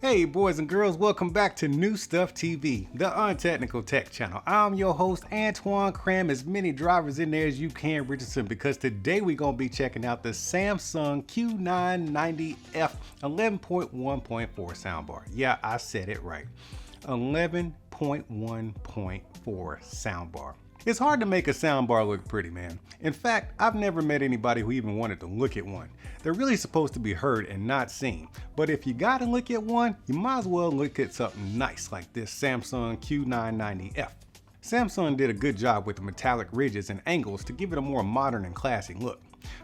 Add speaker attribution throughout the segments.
Speaker 1: Hey boys and girls, welcome back to New Stuff TV, the untechnical tech channel. I'm your host Antoine. Cram as many drivers in there as you can, Richardson, because today we're going to be checking out the Samsung Q990F 11.1.4 soundbar. Yeah, I said it right. 11.1.4 soundbar. It's hard to make a soundbar look pretty, man. In fact, I've never met anybody who even wanted to look at one. They're really supposed to be heard and not seen. But if you gotta look at one, you might as well look at something nice like this Samsung Q990F. Samsung did a good job with the metallic ridges and angles to give it a more modern and classy look.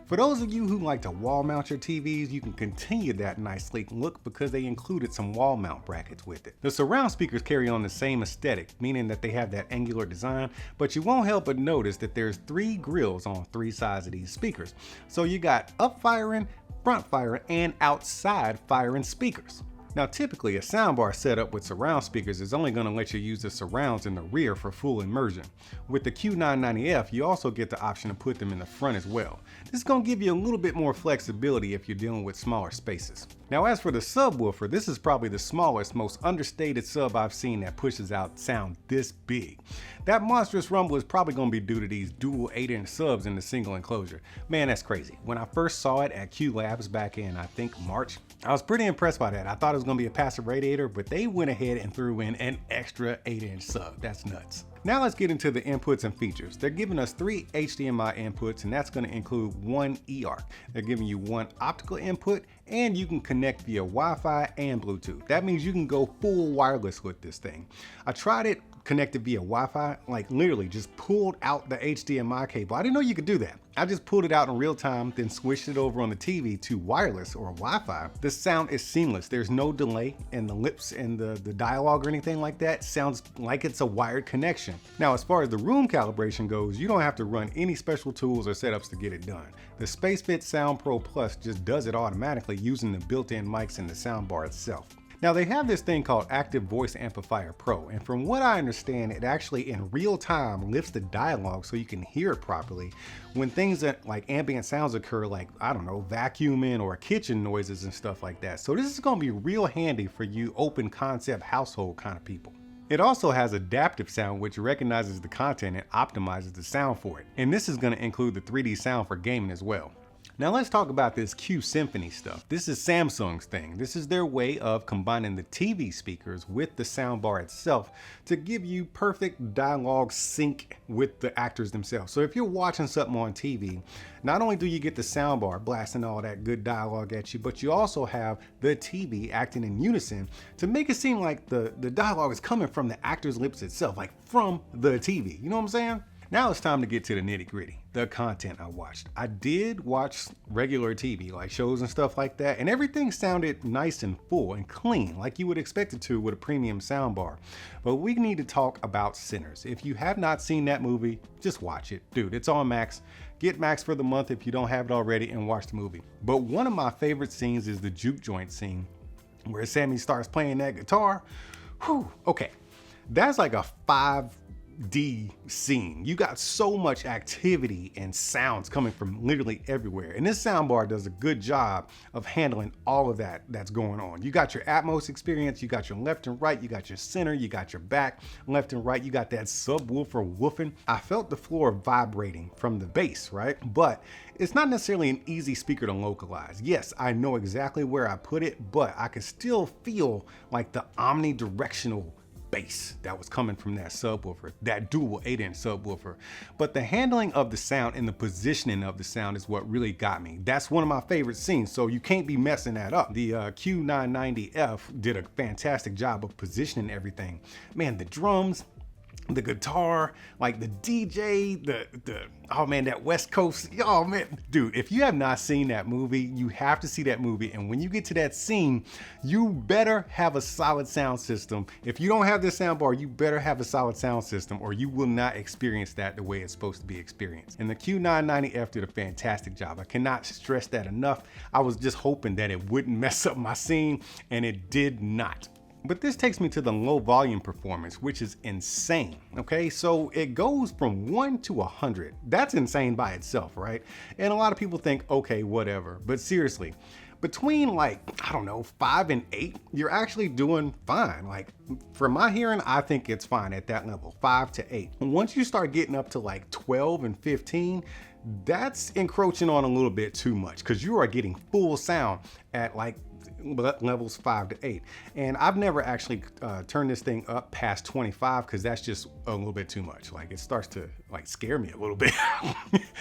Speaker 1: For those of you who like to wall mount your TVs, you can continue that nice sleek look because they included some wall mount brackets with it. The surround speakers carry on the same aesthetic, meaning that they have that angular design, but you won't help but notice that there's 3 grills on 3 sides of these speakers. So you got up firing, front firing, and outside firing speakers. Now typically a soundbar setup with surround speakers is only going to let you use the surrounds in the rear for full immersion. With the Q990F, you also get the option to put them in the front as well. This is going to give you a little bit more flexibility if you're dealing with smaller spaces. Now as for the subwoofer, this is probably the smallest, most understated sub I've seen that pushes out sound this big. That monstrous rumble is probably going to be due to these dual 8-inch subs in the single enclosure. Man, that's crazy. When I first saw it at Q Labs back in, I think March, I was pretty impressed by that. I thought it was going to be a passive radiator, but they went ahead and threw in an extra 8-inch sub. That's nuts. Now let's get into the inputs and features. They're giving us 3 HDMI inputs, and that's going to include 1 eARC. They're giving you 1 optical input, and you can connect via Wi-Fi and Bluetooth. That means you can go full wireless with this thing. I tried it connected via Wi-Fi, like literally just pulled out the HDMI cable. I didn't know you could do that. I just pulled it out in real time, then switched it over on the TV to wireless or Wi-Fi. The sound is seamless. There's no delay in the lips and the dialogue or anything like that. Sounds like it's a wired connection. Now, as far as the room calibration goes, you don't have to run any special tools or setups to get it done. The SpaceFit Sound Pro Plus just does it automatically using the built-in mics in the soundbar itself. Now they have this thing called Active Voice Amplifier Pro, and from what I understand, it actually in real time lifts the dialogue so you can hear it properly when things that like ambient sounds occur, like, I don't know, vacuuming or kitchen noises and stuff like that. So this is going to be real handy for you open concept household kind of people. It also has adaptive sound, which recognizes the content and optimizes the sound for it. And this is going to include the 3D sound for gaming as well. Now let's talk about this Q-Symphony stuff. This is Samsung's thing. This is their way of combining the TV speakers with the soundbar itself to give you perfect dialogue sync with the actors themselves. So if you're watching something on TV, not only do you get the soundbar blasting all that good dialogue at you, but you also have the TV acting in unison to make it seem like the dialogue is coming from the actor's lips itself, like from the TV. You know what I'm saying? Now it's time to get to the nitty gritty, the content I watched. I did watch regular TV, like shows and stuff like that, and everything sounded nice and full and clean, like you would expect it to with a premium soundbar. But we need to talk about Sinners. If you have not seen that movie, just watch it. Dude, it's on Max. Get Max for the month if you don't have it already and watch the movie. But one of my favorite scenes is the juke joint scene where Sammy starts playing that guitar. Whew, okay, that's like a 5D scene. You got so much activity and sounds coming from literally everywhere. And this soundbar does a good job of handling all of that that's going on. You got your Atmos experience, you got your left and right, you got your center, you got your back, left and right, you got that subwoofer woofing. I felt the floor vibrating from the bass, right? But it's not necessarily an easy speaker to localize. Yes, I know exactly where I put it, but I can still feel like the omnidirectional bass that was coming from that subwoofer, that dual 8-inch subwoofer. But the handling of the sound and the positioning of the sound is what really got me. That's one of my favorite scenes, so you can't be messing that up. The Q990F did a fantastic job of positioning everything. Man, the drums, the guitar, like the DJ, oh man, that West Coast, oh man, dude, if you have not seen that movie, you have to see that movie. And when you get to that scene, you better have a solid sound system. If you don't have this soundbar, you better have a solid sound system or you will not experience that the way it's supposed to be experienced. And the Q990F did a fantastic job. I cannot stress that enough. I was just hoping that it wouldn't mess up my scene, and it did not. But this takes me to the low volume performance, which is insane. Okay, so it goes from 1 to 100. That's insane by itself, right? And a lot of people think, okay, whatever. But seriously, between like, I don't know, 5 and 8, you're actually doing fine. Like for my hearing, I think it's fine at that level, 5 to 8. And once you start getting up to like 12 and 15, that's encroaching on a little bit too much, because you are getting full sound at like levels 5 to 8. And I've never actually turned this thing up past 25, because that's just a little bit too much. Like it starts to like scare me a little bit.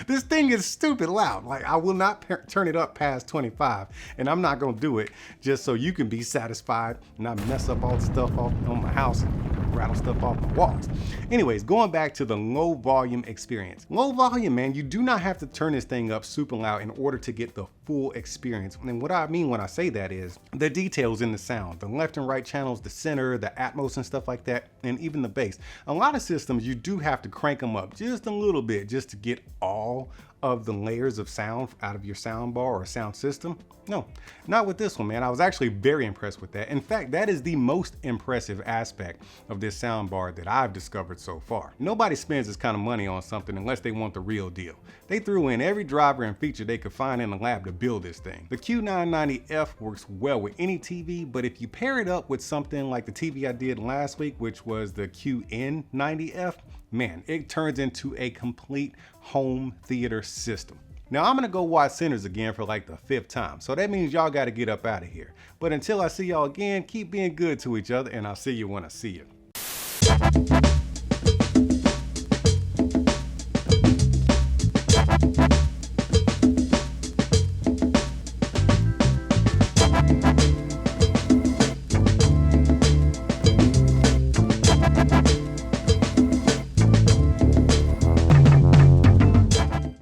Speaker 1: This thing is stupid loud. Like I will not turn it up past 25, and I'm not gonna do it just so you can be satisfied and not mess up all the stuff off on my house and rattle stuff off the walls. Anyways, going back to the low volume experience. Low volume, man, you do not have to turn this thing up super loud in order to get the full experience. And what I mean when I say that is the details in the sound, the left and right channels, the center, the Atmos and stuff like that, and even the bass. A lot of systems, you do have to crank them up just a little bit just to get all of the layers of sound out of your sound bar or sound system. No, not with this one, man. I was actually very impressed with that. In fact, that is the most impressive aspect of this sound bar that I've discovered so far. Nobody spends this kind of money on something unless they want the real deal. They threw in every driver and feature they could find in the lab to build this thing. The Q990F works well with any TV, but if you pair it up with something like the TV I did last week, which was the Q990F, man, it turns into a complete home theater system. Now I'm gonna go watch Sinners again for like the 5th time, so that means y'all gotta get up out of here. But until I see y'all again, keep being good to each other, and I'll see you when I see you.